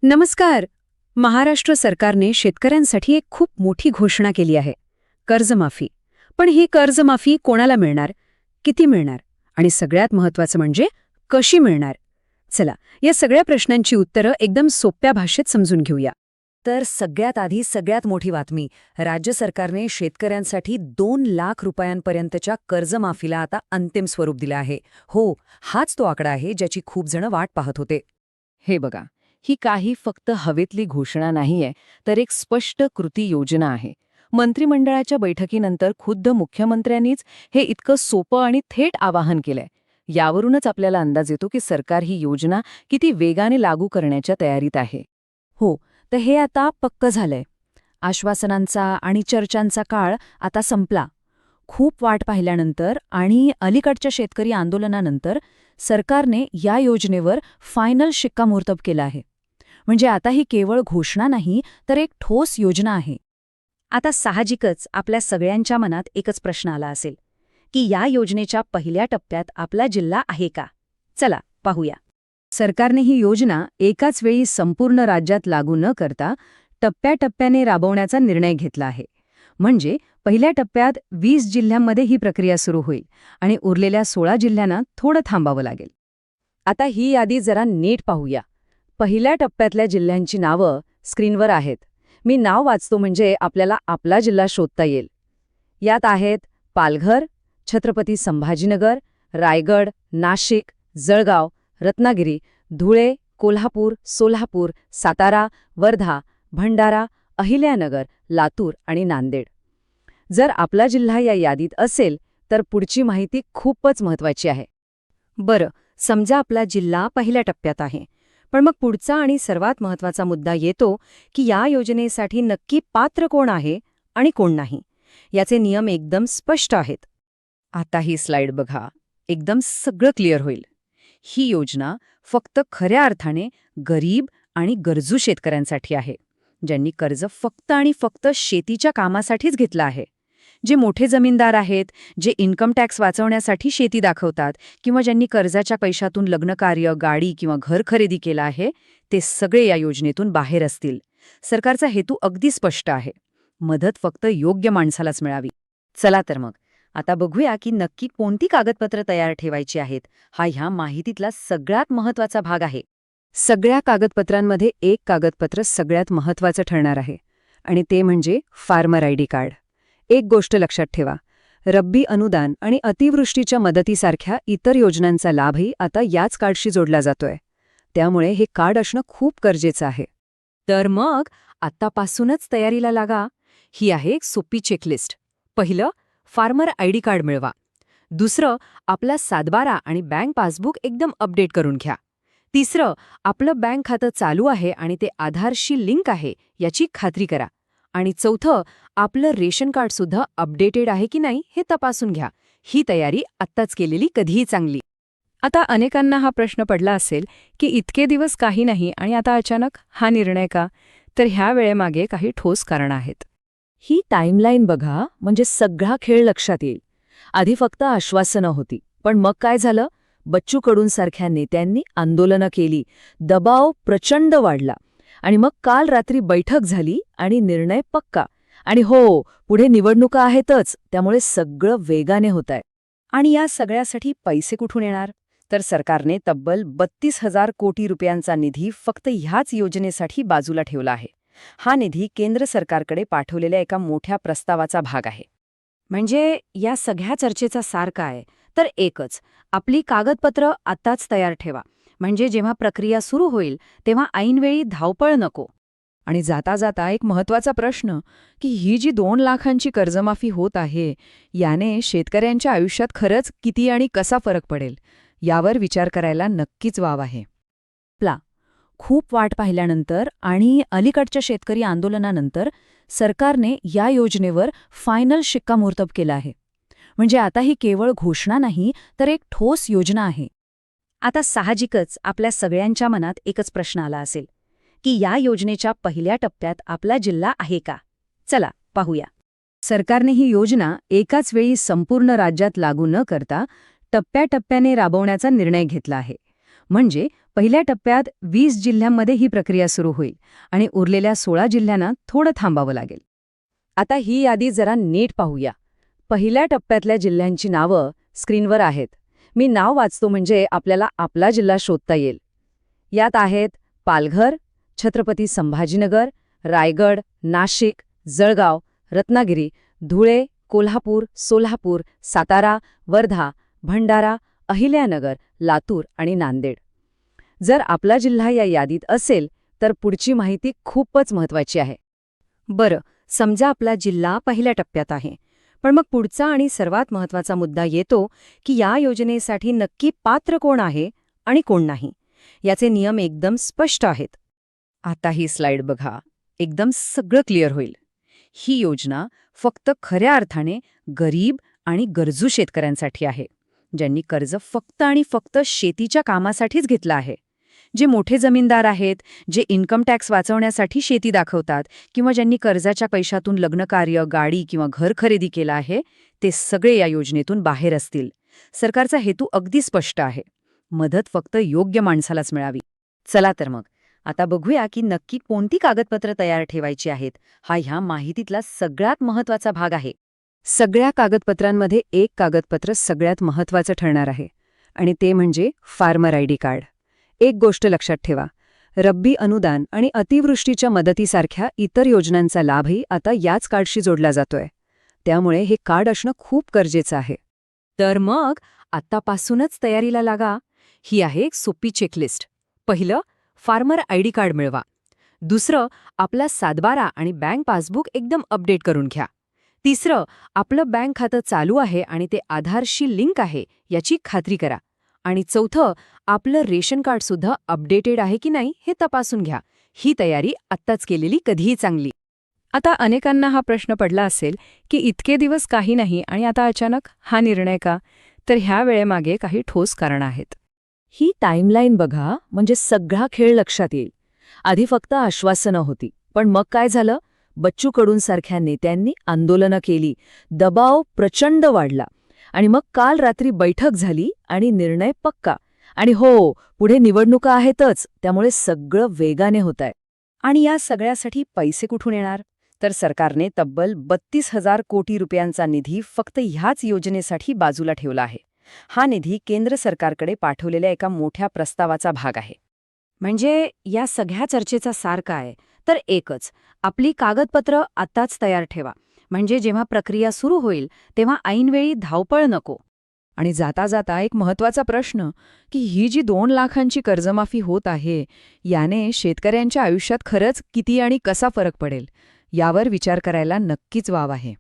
नमस्कार. महाराष्ट्र सरकारने शेतकऱ्यांसाठी एक खूप मोठी घोषणा केली आहे, कर्जमाफी. पण ही कर्जमाफी कोणाला मिळणार, किती मिळणार आणि सगळ्यात महत्त्वाचं म्हणजे कशी मिळणार? चला, या सगळ्या प्रश्नांची उत्तरं एकदम सोप्या भाषेत समजून घेऊया. तर सगळ्यात आधी सगळ्यात मोठी बातमी, राज्य सरकारने शेतकऱ्यांसाठी 2 लाख रुपयांपर्यंतच्या कर्जमाफीला आता अंतिम स्वरूप दिलं आहे. हो, हाच तो आकडा आहे ज्याची खूप जण वाट पाहत होते. हे बघा, ही काही फक्त हवेतली घोषणा नाहीये, तर एक स्पष्ट कृती योजना आहे. मंत्रिमंडळाच्या बैठकीनंतर खुद्द मुख्यमंत्र्यांनीच हे इतकं सोपं आणि थेट आवाहन केलंय. यावरूनच आपल्याला अंदाज येतो की सरकार ही योजना किती वेगाने लागू करण्याच्या तयारीत आहे. हो, तर हे आता पक्क झालंय. आश्वासनांचा आणि चर्चांचा काळ आता संपला. खूप वाट पाहिल्यानंतर आणि अलीकडच्या शेतकरी आंदोलनानंतर सरकारने या योजनेवर फायनल शिक्कामोर्तब केलं आहे. म्हणजे आता ही केवळ घोषणा नाही, तर एक ठोस योजना आहे. आता साहजिकच आपल्या सगळ्यांच्या मनात एकच प्रश्न आला असेल की या योजनेच्या पहिल्या टप्प्यात आपला जिल्हा आहे का? चला पाहूया. सरकारने ही योजना एकाच वेळी संपूर्ण राज्यात लागू न करता टप्प्याटप्प्याने राबवण्याचा निर्णय घेतला आहे. म्हणजे पहिल्या टप्प्यात 20 जिल्ह्यांमध्ये ही प्रक्रिया सुरू होईल आणि उरलेल्या 16 जिल्ह्यांना थोडं थांबावं लागेल. आता ही यादी जरा नीट पाहूया. पहिल्या टप्प्यातल्या जिल्ह्यांची नावं स्क्रीनवर आहेत. मी नाव वाचतो म्हणजे आपल्याला आपला जिल्हा शोधता येईल. यात आहेत पालघर, छत्रपती संभाजीनगर, रायगड, नाशिक, जळगाव, रत्नागिरी, धुळे, कोल्हापूर, सोलापूर, सातारा, वर्धा, भंडारा, अहिल्यानगर, लातूर आणि नांदेड. जर आपला जिल्हा या यादीत असेल तर पुढची माहिती खूपच महत्त्वाची आहे. बरं, समजा आपला जिल्हा पहिल्या टप्प्यात आहे. पण मग पुढचा आणि सर्वात महत्त्वाचा मुद्दा येतो की या योजनेसाठी नक्की पात्र कोण आहे आणि कोण नाही. याचे नियम एकदम स्पष्ट आहेत. आता ही स्लाइड बघा, एकदम सगळं क्लिअर होईल. ही योजना फक्त खऱ्या अर्थाने गरीब आणि गरजू शेतकऱ्यांसाठी आहे, ज्यांनी कर्ज फक्त आणि फक्त शेतीच्या कामासाठीच घेतलं आहे. जे मोठे जमीनदार आहेत, जे इन्कम टॅक्स वाचवण्यासाठी शेती दाखवतात किंवा ज्यांनी कर्जाच्या पैशातून लग्नकार्य, गाडी किंवा घर खरेदी केलं आहे, ते सगळे या योजनेतून बाहेर असतील. सरकारचा हेतू अगदी स्पष्ट आहे, मदत फक्त योग्य माणसालाच मिळावी. चला तर मग आता बघूया की नक्की कोणती कागदपत्र तयार ठेवायची आहेत. हा ह्या माहितीतला सगळ्यात महत्त्वाचा भाग आहे. सगळ्या कागदपत्रांमध्ये एक कागदपत्र सगळ्यात महत्त्वाचं ठरणार आहे आणि ते म्हणजे फार्मर आयडी कार्ड. एक गोष्ट लक्षात ठेवा, रब्बी अनुदान आणि अतिवृष्टीच्या मदतीसारख्या इतर योजनांचा लाभही आता याच कार्डशी जोडला जातोय. त्यामुळे हे कार्ड असणं खूप गरजेचं आहे. तर मग आत्तापासूनच तयारीला लागा. ही आहे एक सोपी चेकलिस्ट. पहिलं, फार्मर आयडी कार्ड मिळवा. दुसरं, आपला 7/12 आणि बँक पासबुक एकदम अपडेट करून घ्या. तिसरं, आपलं बँक खातं चालू आहे आणि ते आधारशी लिंक आहे याची खात्री करा. आणि चौथं, आपलं रेशन कार्डसुद्धा अपडेटेड आहे की नाही हे तपासून घ्या. ही तयारी आत्ताच केलेली कधीही चांगली. आता अनेकांना हा प्रश्न पडला असेल की इतके दिवस काही नाही आणि आता अचानक हा निर्णय का? तर ह्या वेळेमागे काही ठोस कारणं आहेत. ही टाईमलाईन बघा, म्हणजे सगळा खेळ लक्षात येईल. आधी फक्त आश्वासनं होती, पण मग काय झालं? बच्चू कडूंसारख्या नेत्यांनी आंदोलनं केली, दबाव प्रचंड वाढला आणि मग काल रात्री बैठक झाली आणि निर्णय पक्का. आणि हो, पुढे निवडणुका आहेतच, त्यामुळे सगळं वेगाने होतंय. आणि या सगळ्यासाठी पैसे कुठून येणार? तर सरकारने तब्बल 32,000 कोटी रुपयांचा निधी फक्त ह्याच योजनेसाठी बाजूला ठेवला आहे. हा निधी केंद्र सरकारकडे पाठवलेल्या एका मोठ्या प्रस्तावाचा भाग आहे. म्हणजे या सगळ्या चर्चेचा सार काय? तर एकच, आपली कागदपत्र आत्ताच तयार ठेवा. म्हणजे जेव्हा प्रक्रिया सुरू होईल तेव्हा ऐनवेळी धावपळ नको. आणि जाता जाता एक महत्त्वाचा प्रश्न, की ही जी 2 लाखांची कर्जमाफी होत आहे, याने शेतकऱ्यांच्या आयुष्यात खरंच किती आणि कसा फरक पडेल, यावर विचार करायला नक्कीच वाव आहे. खूप वाट पाहिल्यानंतर आणि अलीकडच्या शेतकरी आंदोलनानंतर सरकारने या योजनेवर फायनल शिक्कामोर्तब केलं आहे. म्हणजे आता ही केवळ घोषणा नाही, तर एक ठोस योजना आहे. आता साहजिकच आपल्या सगळ्यांच्या मनात एकच प्रश्न आला असेल की या योजनेच्या पहिल्या टप्प्यात आपला जिल्हा आहे का? चला पाहूया. सरकारने ही योजना एकाच वेळी संपूर्ण राज्यात लागू न करता टप्प्याटप्प्याने राबवण्याचा निर्णय घेतला आहे. म्हणजे पहिल्या टप्प्यात 20 जिल्ह्यांमध्ये ही प्रक्रिया सुरू होईल आणि उरलेल्या 16 जिल्ह्यांना थोडं थांबावं लागेल. आता ही यादी जरा नीट पाहूया. पहिल्या टप्प्यातल्या जिल्ह्यांची नावं स्क्रीनवर आहेत. मी नाव वाचतो म्हणजे आपल्याला आपला जिल्हा शोधता येईल. यात आहेत पालघर, छत्रपती संभाजीनगर, रायगड, नाशिक, जळगाव, रत्नागिरी, धुळे, कोल्हापूर, सोलापूर, सातारा, वर्धा, भंडारा, अहिल्यानगर, लातूर आणि नांदेड. जर आपला जिल्हा या यादीत असेल तर पुढची माहिती खूपच महत्त्वाची आहे. बरं, समजा आपला जिल्हा पहिल्या टप्प्यात आहे. पण मग पुढचा आणि सर्वात महत्त्वाचा मुद्दा येतो की या योजनेसाठी नक्की पात्र कोण आहे आणि कोण नाही. याचे नियम एकदम स्पष्ट आहेत. आता ही स्लाइड बघा, एकदम सगळं क्लिअर होईल. ही योजना फक्त खऱ्या अर्थाने गरीब आणि गरजू शेतकऱ्यांसाठी आहे, ज्यांनी कर्ज फक्त आणि फक्त शेतीच्या कामासाठीच घेतलं आहे. जे मोठे जमीनदार आहेत, जे इन्कम टॅक्स वाचवण्यासाठी शेती दाखवतात किंवा ज्यांनी कर्जाच्या पैशातून लग्नकार्य, गाडी किंवा घर खरेदी केलं आहे, ते सगळे या योजनेतून बाहेर असतील. सरकारचा हेतू अगदी स्पष्ट आहे. मदत फक्त योग्य माणसालाच मिळावी. चला तर मग आता बघूया की नक्की कोणती कागदपत्र तयार ठेवायची आहेत. हा ह्या माहितीतला सगळ्यात महत्त्वाचा भाग आहे. सगळ्या कागदपत्रांमध्ये एक कागदपत्र सगळ्यात महत्त्वाचं ठरणार आहे आणि ते म्हणजे फार्मर आयडी कार्ड. एक गोष्ट लक्षात ठेवा, रब्बी अनुदान आणि अतिवृष्टीच्या मदतीसारख्या इतर योजनांचा लाभही आता याच कार्डशी जोडला जातोय. त्यामुळे हे कार्ड असणं खूप गरजेचं आहे. तर मग आत्तापासूनच तयारीला लागा. ही आहे एक सोपी चेकलिस्ट. पहिलं, फार्मर आयडी कार्ड मिळवा. दुसरं, आपला सातबारा आणि बँक पासबुक एकदम अपडेट करून घ्या. तिसरं, आपलं बँक खातं चालू आहे आणि ते आधारशी लिंक आहे याची खात्री करा. आणि चौथं, आपलं रेशन कार्डसुद्धा अपडेटेड आहे की नाही हे तपासून घ्या. ही तयारी आत्ताच केलेली कधीही चांगली. आता अनेकांना हा प्रश्न पडला असेल की इतके दिवस काही नाही आणि आता अचानक हा निर्णय का? तर ह्या वेळेमागे काही ठोस कारणं आहेत. ही टाईमलाईन बघा, म्हणजे सगळा खेळ लक्षात येईल. आधी फक्त आश्वासनं होती, पण मग काय झालं? बच्चू कडूंसारख्या नेत्यांनी आंदोलनं केली, दबाव प्रचंड वाढला आणि मग काल रात्री बैठक झाली आणि निर्णय पक्का. आणि हो, पुढे निवडणुका आहेतच, त्यामुळे सगळं वेगाने होतंय. आणि या सगळ्यासाठी पैसे कुठून येणार? तर सरकारने तब्बल 32,000 कोटी रुपयांचा निधी फक्त ह्याच योजनेसाठी बाजूला ठेवला आहे. हा निधी केंद्र सरकारकडे पाठवलेल्या एका मोठ्या प्रस्तावाचा भाग आहे. म्हणजे या सगळ्या चर्चेचा सार काय? तर एकच, आपली कागदपत्र आत्ताच तयार ठेवा. म्हणजे जेव्हा प्रक्रिया सुरू होईल तेव्हा ऐनवेळी धावपळ नको. आणि जाता जाता एक महत्त्वाचा प्रश्न की ही जी 2 लाखांची कर्जमाफी होत आहे, याने शेतकऱ्यांच्या आयुष्यात खरंच किती आणि कसा फरक पडेल यावर विचार करायला नक्कीच वाव आहे.